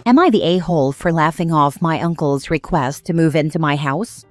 Am I the a-hole for laughing off my uncle's request to move into my house?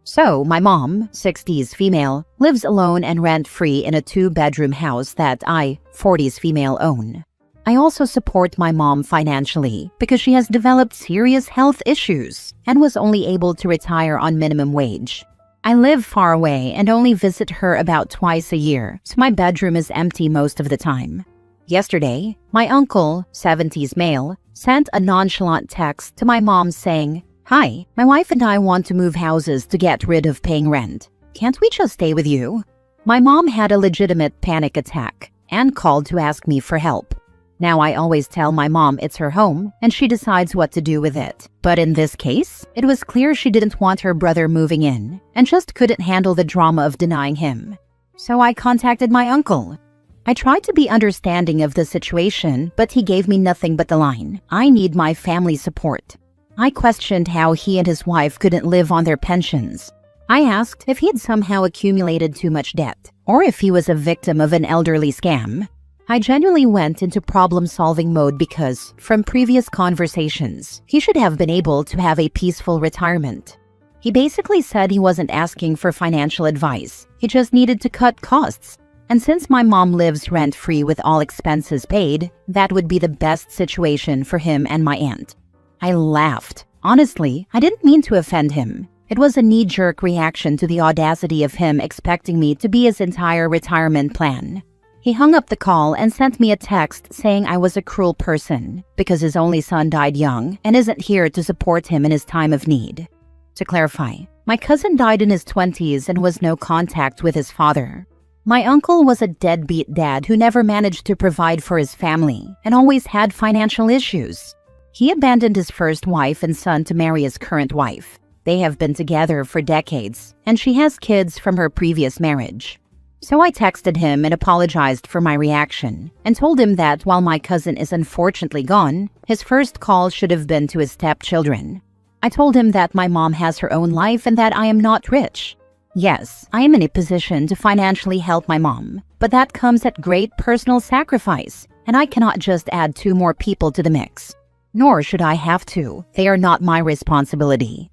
So, my mom, 60s female, lives alone and rent-free in a 2-bedroom house that I, 40s female, own. I also support my mom financially because she has developed serious health issues and was only able to retire on minimum wage. I live far away and only visit her about twice a year, so my bedroom is empty most of the time. Yesterday, my uncle, 70s male, sent a nonchalant text to my mom saying, "Hi, my wife and I want to move houses to get rid of paying rent. Can't we just stay with you?" My mom had a legitimate panic attack and called to ask me for help. Now I always tell my mom it's her home and she decides what to do with it. But in this case, it was clear she didn't want her brother moving in and just couldn't handle the drama of denying him. So I contacted my uncle. I tried to be understanding of the situation, but he gave me nothing but the line, "I need my family support." I questioned how he and his wife couldn't live on their pensions. I asked if he had somehow accumulated too much debt, or if he was a victim of an elderly scam. I genuinely went into problem-solving mode because, from previous conversations, he should have been able to have a peaceful retirement. He basically said he wasn't asking for financial advice, he just needed to cut costs. And since my mom lives rent-free with all expenses paid, that would be the best situation for him and my aunt. I laughed. Honestly, I didn't mean to offend him. It was a knee-jerk reaction to the audacity of him expecting me to be his entire retirement plan. He hung up the call and sent me a text saying I was a cruel person because his only son died young and isn't here to support him in his time of need. To clarify, my cousin died in his 20s and was no contact with his father. My uncle was a deadbeat dad who never managed to provide for his family and always had financial issues. He abandoned his first wife and son to marry his current wife. They have been together for decades, and she has kids from her previous marriage. So I texted him and apologized for my reaction, and told him that while my cousin is unfortunately gone, his first call should have been to his stepchildren. I told him that my mom has her own life and that I am not rich. Yes, I am in a position to financially help my mom, but that comes at great personal sacrifice, and I cannot just add 2 more people to the mix. Nor should I have to. They are not my responsibility.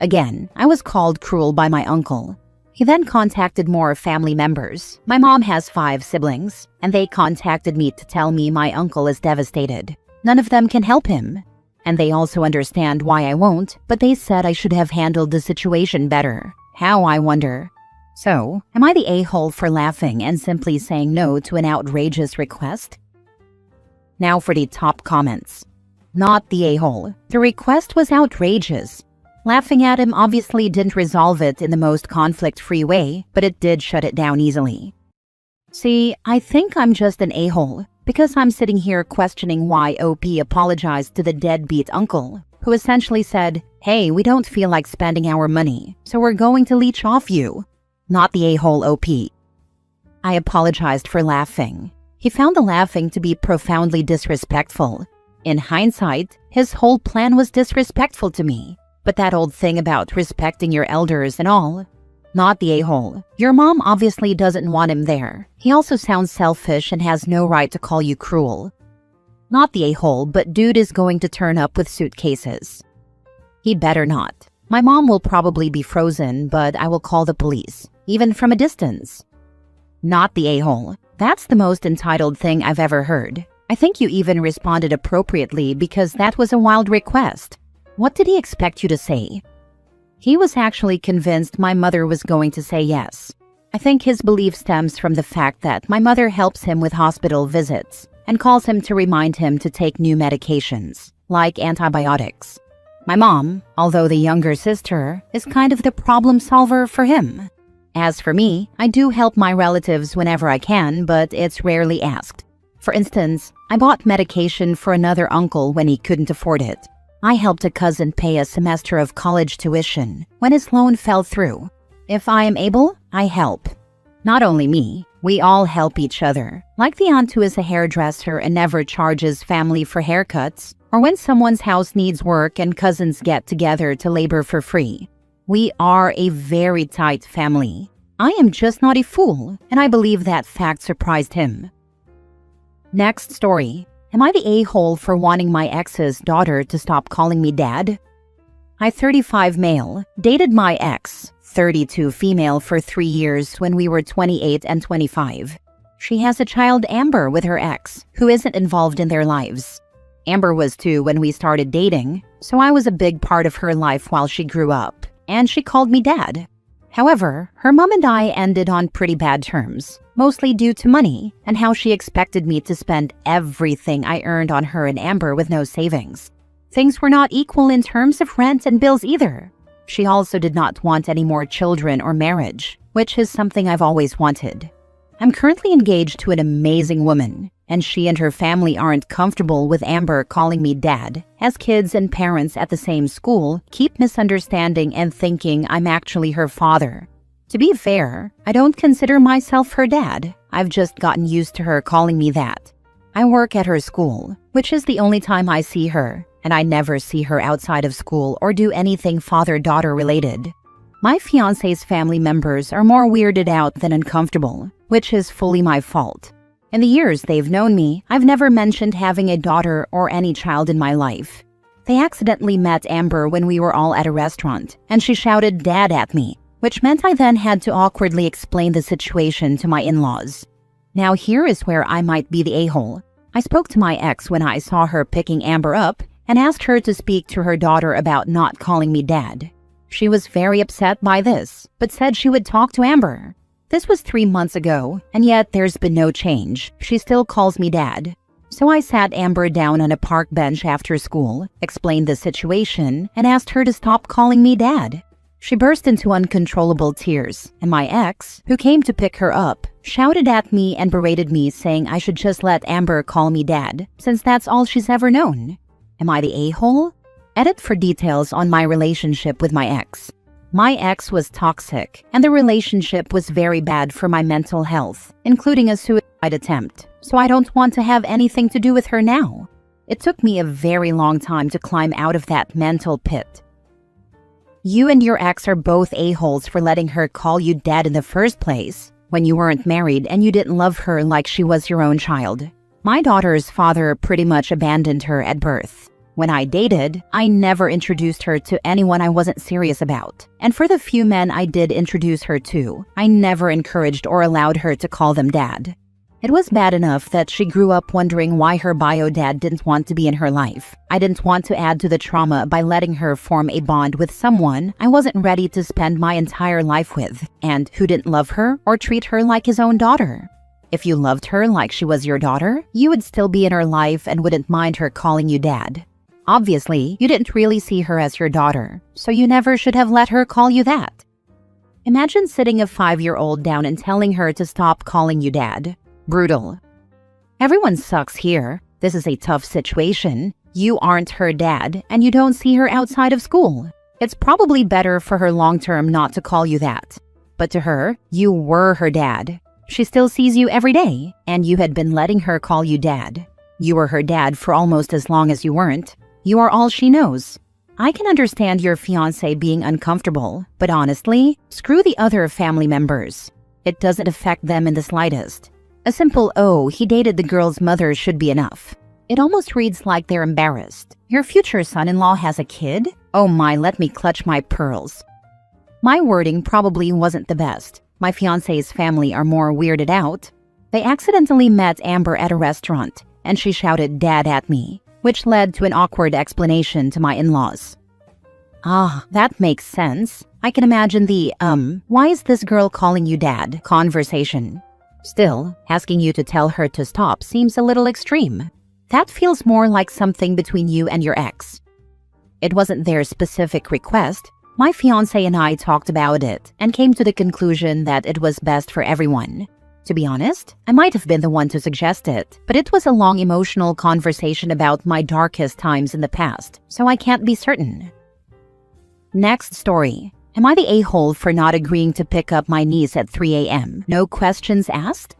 Again, I was called cruel by my uncle. He then contacted more family members. My mom has 5 siblings, and they contacted me to tell me my uncle is devastated. None of them can help him. And they also understand why I won't, but they said I should have handled the situation better. How, I wonder? So, am I the a-hole for laughing and simply saying no to an outrageous request? Now for the top comments. Not the a-hole. The request was outrageous. Laughing at him obviously didn't resolve it in the most conflict-free way, but it did shut it down easily. See, I think I'm just an a-hole, because I'm sitting here questioning why OP apologized to the deadbeat uncle, who essentially said, "Hey, we don't feel like spending our money, so we're going to leech off you." Not the a-hole OP. I apologized for laughing. He found the laughing to be profoundly disrespectful. In hindsight, his whole plan was disrespectful to me. But that old thing about respecting your elders and all. Not the a-hole. Your mom obviously doesn't want him there. He also sounds selfish and has no right to call you cruel. Not the a-hole, but dude is going to turn up with suitcases. He better not. My mom will probably be frozen, but I will call the police, even from a distance. Not the a-hole. That's the most entitled thing I've ever heard. I think you even responded appropriately because that was a wild request. What did he expect you to say? He was actually convinced my mother was going to say yes. I think his belief stems from the fact that my mother helps him with hospital visits and calls him to remind him to take new medications, like antibiotics. My mom, although the younger sister, is kind of the problem solver for him. As for me, I do help my relatives whenever I can, but it's rarely asked. For instance, I bought medication for another uncle when he couldn't afford it. I helped a cousin pay a semester of college tuition when his loan fell through. If I am able, I help. Not only me, we all help each other, like the aunt who is a hairdresser and never charges family for haircuts, or when someone's house needs work and cousins get together to labor for free. We are a very tight family. I am just not a fool, and I believe that fact surprised him. Next story. Am I the a-hole for wanting my ex's daughter to stop calling me dad? I, 35 male, dated my ex, 32 female for 3 years when we were 28 and 25. She has a child, Amber, with her ex, who isn't involved in their lives. Amber was 2 when we started dating, so I was a big part of her life while she grew up, and she called me dad. However, her mom and I ended on pretty bad terms, mostly due to money and how she expected me to spend everything I earned on her and Amber with no savings. Things were not equal in terms of rent and bills either. She also did not want any more children or marriage, which is something I've always wanted. I'm currently engaged to an amazing woman, and she and her family aren't comfortable with Amber calling me dad, as kids and parents at the same school keep misunderstanding and thinking I'm actually her father. To be fair, I don't consider myself her dad. I've just gotten used to her calling me that. I work at her school, which is the only time I see her, and I never see her outside of school or do anything father-daughter related. My fiancé's family members are more weirded out than uncomfortable, which is fully my fault. In the years they've known me, I've never mentioned having a daughter or any child in my life. They accidentally met Amber when we were all at a restaurant, and she shouted "Dad" at me, which meant I then had to awkwardly explain the situation to my in-laws. Now here is where I might be the a-hole. I spoke to my ex when I saw her picking Amber up and asked her to speak to her daughter about not calling me dad. She was very upset by this, but said she would talk to Amber. This was 3 months ago, and yet there's been no change. She still calls me dad. So I sat Amber down on a park bench after school, explained the situation, and asked her to stop calling me dad. She burst into uncontrollable tears, and my ex, who came to pick her up, shouted at me and berated me, saying I should just let Amber call me dad, since that's all she's ever known. Am I the a-hole? Edit for details on my relationship with my ex. My ex was toxic, and the relationship was very bad for my mental health, including a suicide attempt, so I don't want to have anything to do with her now. It took me a very long time to climb out of that mental pit. You and your ex are both a-holes for letting her call you dad in the first place, when you weren't married and you didn't love her like she was your own child. My daughter's father pretty much abandoned her at birth. When I dated, I never introduced her to anyone I wasn't serious about. And for the few men I did introduce her to, I never encouraged or allowed her to call them dad. It was bad enough that she grew up wondering why her bio dad didn't want to be in her life. I didn't want to add to the trauma by letting her form a bond with someone I wasn't ready to spend my entire life with, and who didn't love her or treat her like his own daughter. If you loved her like she was your daughter, you would still be in her life and wouldn't mind her calling you dad. Obviously, you didn't really see her as your daughter, so you never should have let her call you that. Imagine sitting a 5-year-old down and telling her to stop calling you dad. Brutal. Everyone sucks here. This is a tough situation. You aren't her dad, and you don't see her outside of school. It's probably better for her long-term not to call you that. But to her, you were her dad. She still sees you every day, and you had been letting her call you dad. You were her dad for almost as long as you weren't. You are all she knows. I can understand your fiancé being uncomfortable, but honestly, screw the other family members. It doesn't affect them in the slightest. A simple "oh, he dated the girl's mother" should be enough. It almost reads like they're embarrassed. Your future son-in-law has a kid? Oh my, let me clutch my pearls. My wording probably wasn't the best. My fiancé's family are more weirded out. They accidentally met Amber at a restaurant, and she shouted "dad" at me, which led to an awkward explanation to my in-laws. Ah, that makes sense. I can imagine the, why is this girl calling you dad conversation. Still, asking you to tell her to stop seems a little extreme. That feels more like something between you and your ex. It wasn't their specific request. My fiancé and I talked about it and came to the conclusion that it was best for everyone. To be honest, I might have been the one to suggest it, but it was a long emotional conversation about my darkest times in the past, so I can't be certain. Next story. Am I the a-hole for not agreeing to pick up my niece at 3 a.m.? No questions asked?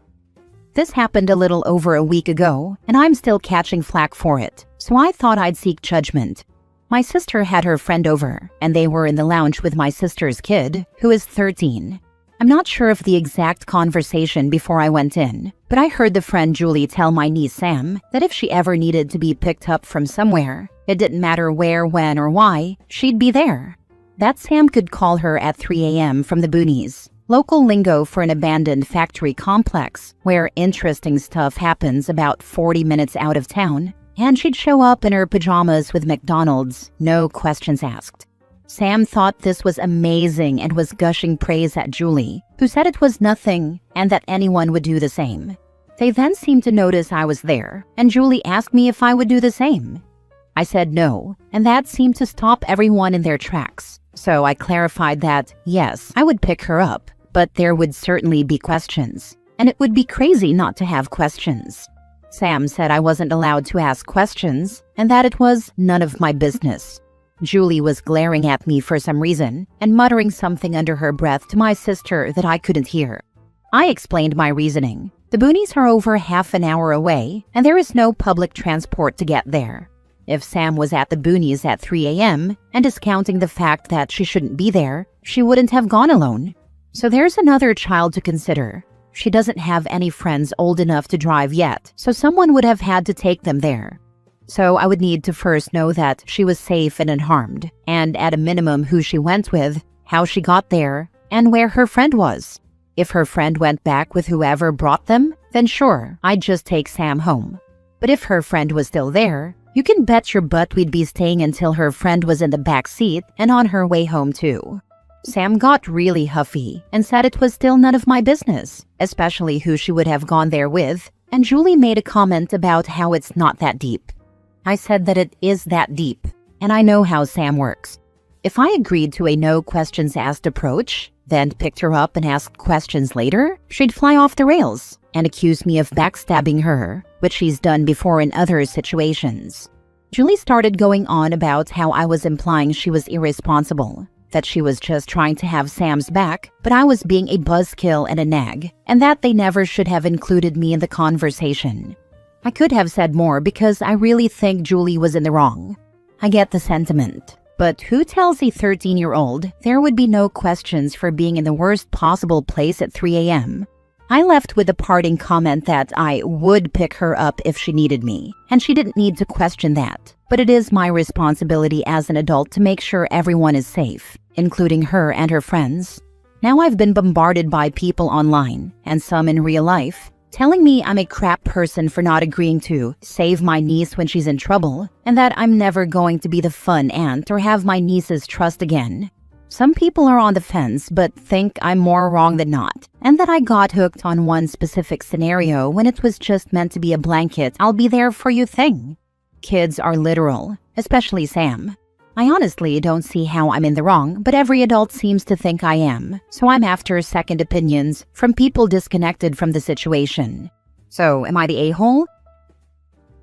This happened a little over a week ago, and I'm still catching flack for it, so I thought I'd seek judgment. My sister had her friend over, and they were in the lounge with my sister's kid, who is 13. I'm not sure of the exact conversation before I went in, but I heard the friend Julie tell my niece Sam that if she ever needed to be picked up from somewhere, it didn't matter where, when, or why, she'd be there. That Sam could call her at 3 a.m. from the boonies, local lingo for an abandoned factory complex where interesting stuff happens about 40 minutes out of town, and she'd show up in her pajamas with McDonald's, no questions asked. Sam thought this was amazing and was gushing praise at Julie, who said it was nothing and that anyone would do the same. They then seemed to notice I was there, and Julie asked me if I would do the same. I said no, and that seemed to stop everyone in their tracks. So I clarified that, yes, I would pick her up, but there would certainly be questions, and it would be crazy not to have questions. Sam said I wasn't allowed to ask questions, and that it was none of my business. Julie was glaring at me for some reason and muttering something under her breath to my sister that I couldn't hear. I explained my reasoning. The boonies are over half an hour away, and there is no public transport to get there. If Sam was at the boonies at 3 a.m. and discounting the fact that she shouldn't be there, she wouldn't have gone alone. So there's another child to consider. She doesn't have any friends old enough to drive yet, so someone would have had to take them there. So I would need to first know that she was safe and unharmed, and at a minimum who she went with, how she got there, and where her friend was. If her friend went back with whoever brought them, then sure, I'd just take Sam home. But if her friend was still there, you can bet your butt we'd be staying until her friend was in the back seat and on her way home too. Sam got really huffy and said it was still none of my business, especially who she would have gone there with, and Julie made a comment about how it's not that deep. I said that it is that deep, and I know how Sam works. If I agreed to a no questions asked approach, then picked her up and asked questions later, she'd fly off the rails and accuse me of backstabbing her, which she's done before in other situations. Julie started going on about how I was implying she was irresponsible, that she was just trying to have Sam's back, but I was being a buzzkill and a nag, and that they never should have included me in the conversation. I could have said more because I really think Julie was in the wrong. I get the sentiment, but who tells a 13-year-old there would be no questions for being in the worst possible place at 3 a.m.? I left with a parting comment that I would pick her up if she needed me, and she didn't need to question that. But it is my responsibility as an adult to make sure everyone is safe, including her and her friends. Now I've been bombarded by people online, and some in real life, telling me I'm a crap person for not agreeing to save my niece when she's in trouble, and that I'm never going to be the fun aunt or have my niece's trust again. Some people are on the fence but think I'm more wrong than not, and that I got hooked on one specific scenario when it was just meant to be a blanket I'll be there for you thing. Kids are literal, especially Sam. I honestly don't see how I'm in the wrong, but every adult seems to think I am, so I'm after second opinions from people disconnected from the situation. So, am I the a-hole?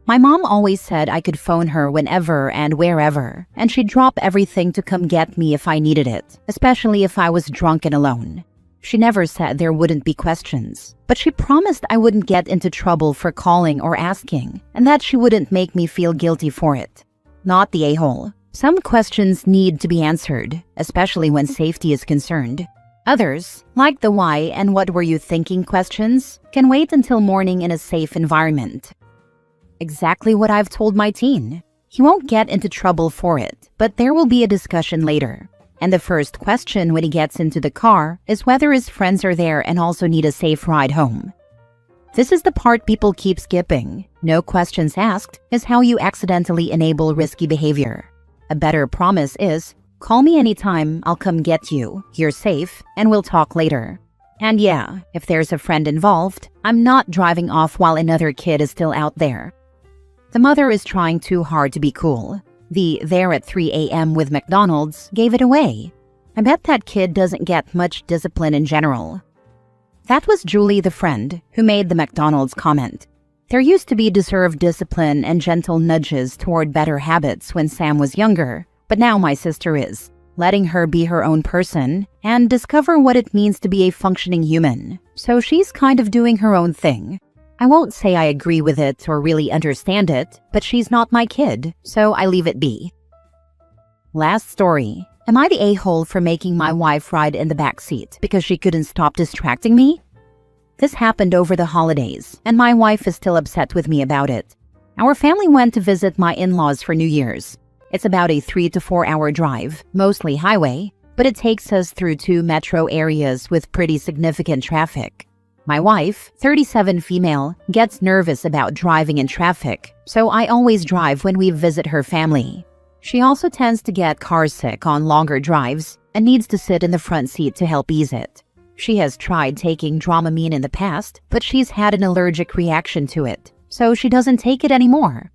My mom always said I could phone her whenever and wherever, and she'd drop everything to come get me if I needed it, especially if I was drunk and alone. She never said there wouldn't be questions, but she promised I wouldn't get into trouble for calling or asking, and that she wouldn't make me feel guilty for it. Not the a-hole. Some questions need to be answered, especially when safety is concerned. Others, like the why and what were you thinking questions, can wait until morning in a safe environment. Exactly what I've told my teen. He won't get into trouble for it, but there will be a discussion later. And the first question when he gets into the car is whether his friends are there and also need a safe ride home. This is the part people keep skipping. No questions asked is how you accidentally enable risky behavior. A better promise is, call me anytime, I'll come get you, you're safe, and we'll talk later. And yeah, if there's a friend involved, I'm not driving off while another kid is still out there. The mother is trying too hard to be cool. The there at 3 a.m. with McDonald's gave it away. I bet that kid doesn't get much discipline in general. That was Julie, the friend, who made the McDonald's comment. There used to be deserved discipline and gentle nudges toward better habits when Sam was younger, but now my sister is, letting her be her own person and discover what it means to be a functioning human. So she's kind of doing her own thing. I won't say I agree with it or really understand it, but she's not my kid, so I leave it be. Last story. Am I the a-hole for making my wife ride in the back seat because she couldn't stop distracting me? This happened over the holidays, and my wife is still upset with me about it. Our family went to visit my in-laws for New Year's. It's about a 3 to 4 hour drive, mostly highway, but it takes us through 2 metro areas with pretty significant traffic. My wife, 37 female, gets nervous about driving in traffic, so I always drive when we visit her family. She also tends to get car sick on longer drives and needs to sit in the front seat to help ease it. She has tried taking Dramamine in the past, but she's had an allergic reaction to it, so she doesn't take it anymore.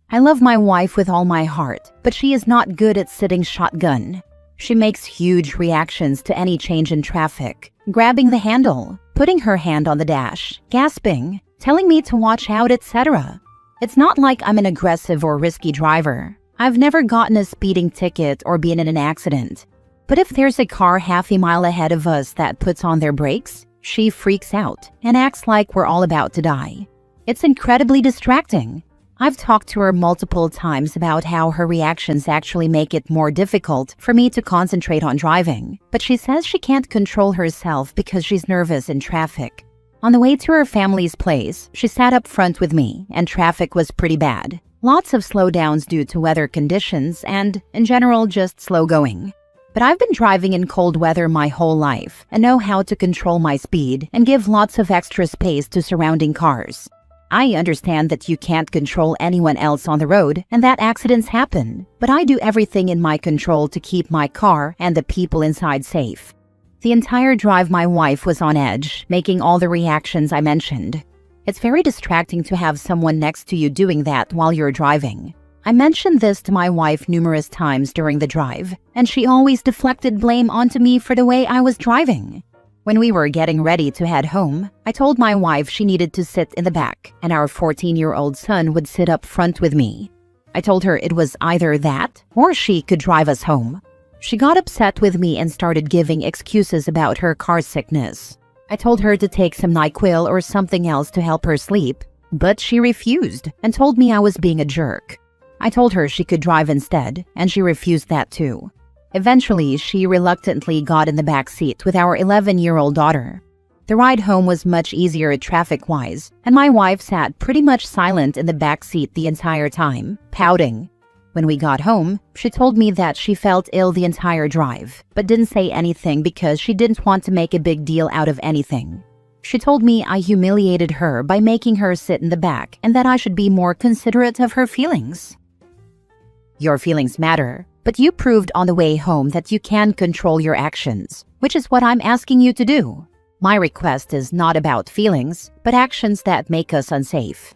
I love my wife with all my heart, but she is not good at sitting shotgun. She makes huge reactions to any change in traffic, grabbing the handle, putting her hand on the dash, gasping, telling me to watch out, etc. It's not like I'm an aggressive or risky driver. I've never gotten a speeding ticket or been in an accident. But if there's a car half a mile ahead of us that puts on their brakes, she freaks out and acts like we're all about to die. It's incredibly distracting. I've talked to her multiple times about how her reactions actually make it more difficult for me to concentrate on driving, but she says she can't control herself because she's nervous in traffic. On the way to her family's place, she sat up front with me, and traffic was pretty bad. Lots of slowdowns due to weather conditions and, in general, just slow going. But I've been driving in cold weather my whole life and know how to control my speed and give lots of extra space to surrounding cars. I understand that you can't control anyone else on the road and that accidents happen, but I do everything in my control to keep my car and the people inside safe. The entire drive my wife was on edge, making all the reactions I mentioned. It's very distracting to have someone next to you doing that while you're driving. I mentioned this to my wife numerous times during the drive, and she always deflected blame onto me for the way I was driving. When we were getting ready to head home, I told my wife she needed to sit in the back, and our 14-year-old son would sit up front with me. I told her it was either that, or she could drive us home. She got upset with me and started giving excuses about her car sickness. I told her to take some NyQuil or something else to help her sleep, but she refused and told me I was being a jerk. I told her she could drive instead, and she refused that too. Eventually, she reluctantly got in the back seat with our 11-year-old daughter. The ride home was much easier traffic-wise, and my wife sat pretty much silent in the back seat the entire time, pouting. When we got home, she told me that she felt ill the entire drive, but didn't say anything because she didn't want to make a big deal out of anything. She told me I humiliated her by making her sit in the back and that I should be more considerate of her feelings. Your feelings matter, but you proved on the way home that you can control your actions, which is what I'm asking you to do. My request is not about feelings, but actions that make us unsafe.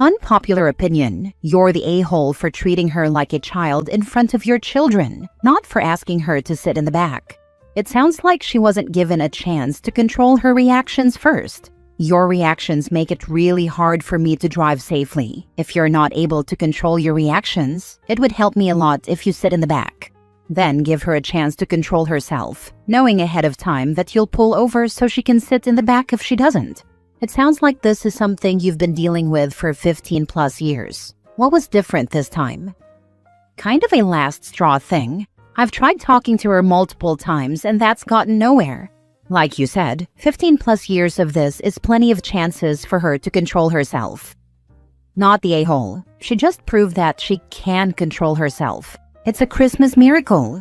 Unpopular opinion, you're the a-hole for treating her like a child in front of your children, not for asking her to sit in the back. It sounds like she wasn't given a chance to control her reactions first. Your reactions make it really hard for me to drive safely. If you're not able to control your reactions, it would help me a lot if you sit in the back. Then give her a chance to control herself, knowing ahead of time that you'll pull over so she can sit in the back if she doesn't. It sounds like this is something you've been dealing with for 15+ years. What was different this time? Kind of a last straw thing. I've tried talking to her multiple times and that's gotten nowhere. Like you said, 15+ years of this is plenty of chances for her to control herself. Not the a-hole. She just proved that she can control herself. It's a Christmas miracle.